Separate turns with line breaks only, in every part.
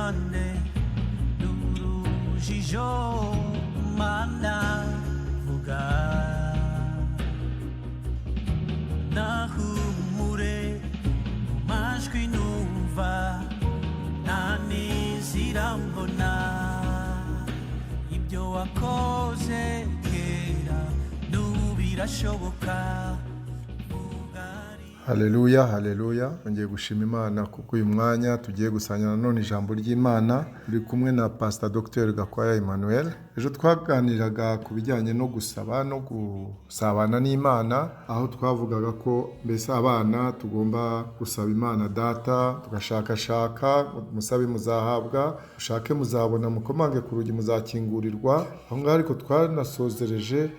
ingorane n'urujijo mana vuga nahumure mu majwi numva nanizirambona ibyo wakoze kera n'ubirashoboka.
Haleluya, haleluya. Ngiye gushima Imana kuko uyu mwanya tugiye gusangira none ijambo ry'Imana. Turi kumwe na Pastor Dr. Gakwaya Emmanuel. Ejo twaganiraga ku bijyanye no gusaba no gusabana n'Imana, aho twavugaga ko mbese abana tugomba gusaba Imana Data, tugashakashaka, musabe muzahabwa, ushake muzabona, mukomange ku rugi muzakingurirwa. Aho ngaho ariko twanasozereje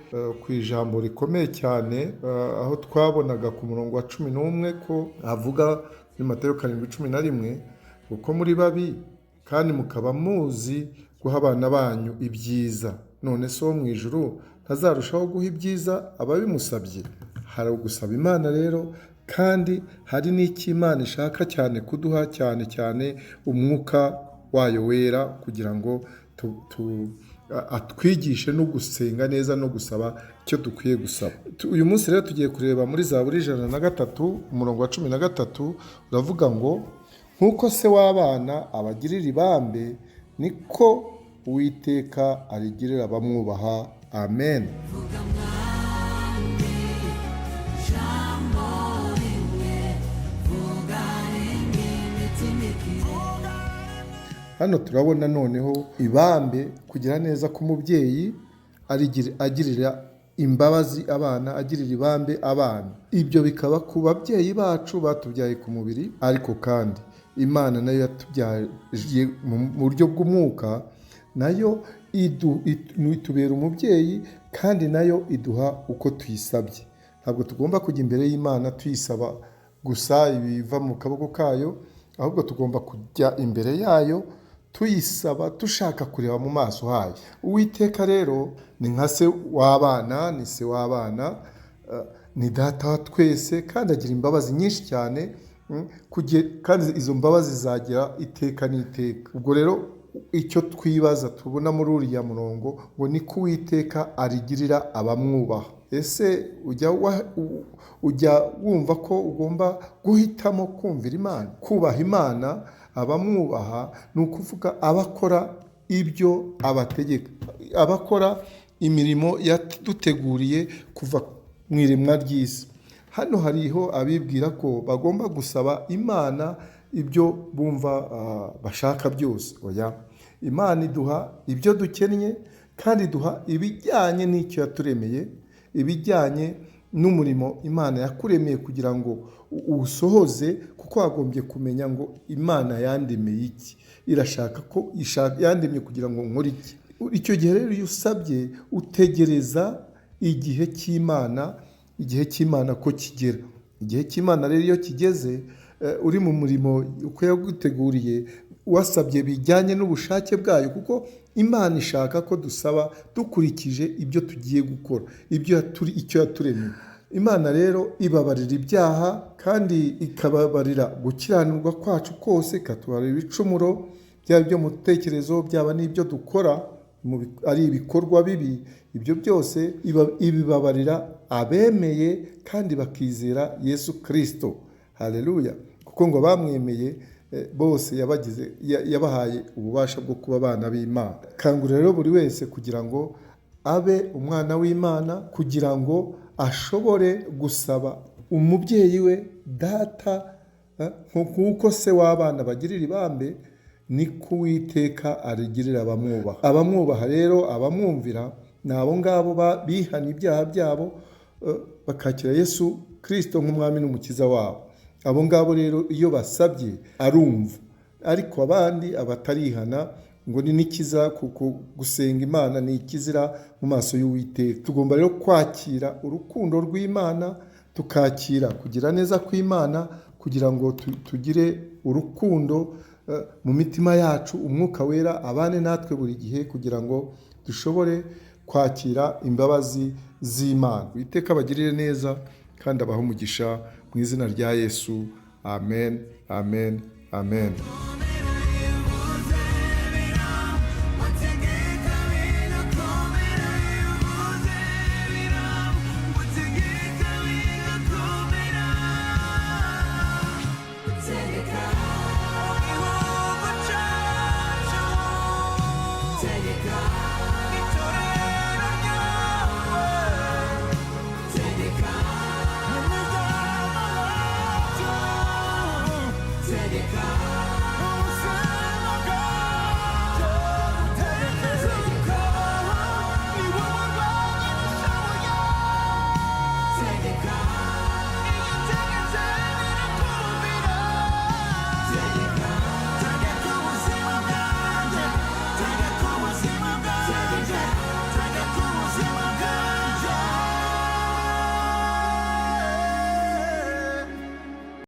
ku ijambo rikomeye cyane, aho twabonaga ku murongo wa 11 ko avuga muri Matayo 7:11 uko muri babi kandi mukaba muzi guha abana banyu ibyiza, none so mu ijuru ntazarushaho guha ibyiza ababimusabye. Hari ugusaba Imana rero, kandi hari n'icyo Imana ishaka cyane kuduha, cyane umwuka wayo wera, kugira ngo atwigishe no gusenga neza no gusaba icyo dukwiye gusaba. Uyu munsi rero tugiye kureba muri Zaburi 103 umurongo wa 13, uravuga ngo nk'uko se w'abana abagirira ibambe niko Uwiteka arigirira abamwubaha. Amen. Hano turabona noneho ibambe, kugira neza k'umubyeyi agirira imbabazi abana, agirira ibambe abana. Ibyo bikaba ku babyeyi bacu batubyaye ku mubiri, ariko kandi Imana nayo yatubyaye mu buryo bw'umwuka, nayo itubera umubyeyi, kandi nayo iduha uko tuyisabye. Ntabwo tugomba kujya imbere y'Imana tuyisaba gusa ibiva mu kaboko kayo, ahubwo tugomba kujya imbere yayo tuyisaba dushaka kureba mu maso hayo. Uwiteka rero ni nka se w'abana, ni se w'abana, ni data wa twese, kandi agira imbabazi nyinshi cyane, kandi izo mbabazi zagira iteka n'iteka. Ubwo rero icyo twibaza tubona muri uriya murongo ngo ni ko Uwiteka arigirira abamwubaha. Ese ujya wumva ko ugomba guhitamo kumvira Imana, kubaha Imana? Abamwubaha ni ukuvuga abakora ibyo abategeka, abakora imirimo yaduteguriye kuva mu iremwa ry'isi. Hano hariho abibwira ko bagomba gusaba Imana ibyo bumva bashaka byose. Oya, Imana iduha ibyo dukennye, kandi iduha ibijyanye n'icyo yaturemeye, ibijyanye n'umurimo Imana yakuremeye kugira ngo uwusohoze, kuko wagombye kumenya ngo Imana yandemeye iki, irashaka ko yandemye kugira ngo nkore iki. Icyo gihe rero iyo usabye utegereza igihe cy'Imana, igihe cy'Imana ko kigera. Igihe cy'Imana rero iyo kigeze, uri mu murimo uko yaguteguriye, wasabye bijyanye n'ubushake bwayo, kuko Imana ishaka ko dusaba dukurikije ibyo tugiye gukora, icyo yaturemeye. Imana rero ibabarira ibyaha, kandi ikababarira gukiranirwa kwacu kose, ikatubarira ibicumuro, byaba ibyo mu tekerezo, byaba n'ibyo dukora ari ibikorwa bibi. Ibyo byose ibibabarira abemeye kandi bakizera Yesu Kristo. Haleluya. Kuko ngo bamwemeye bose yabahaye ububasha bwo kuba abana b'Imana. Kangurira rero buri wese kugira ngo abe umwana w'Imana, kugira ngo ashobore gusaba umubyeyi we Data, nk'uko se w'abana bagirira ibambe, niko Uwiteka arigirira abamwubaha. Abamwubaha rero, abamwumvira, ni abo ngabo bihana ibyaha byabo, bakakira Yesu Kristo nk'umwami n'umukiza wabo. Abo ngabo rero iyo basabye arumva, ariko abandi abatarihana ngo ni nikiza, kuko gusenga Imana ni ikizira mu maso y'Uwiteka. Tugomba rero kwakira urukundo rw'Imana, tukakira kugira neza kw'Imana, kugira ngo tugire urukundo mu mitima yacu, umwuka wera abane natwe buri gihe, kugira ngo dushobore kwakira imbabazi z'Imana. Uwiteka abagirire neza kandi abahe umugisha mu izina rya Yesu. Amen, amen, amen.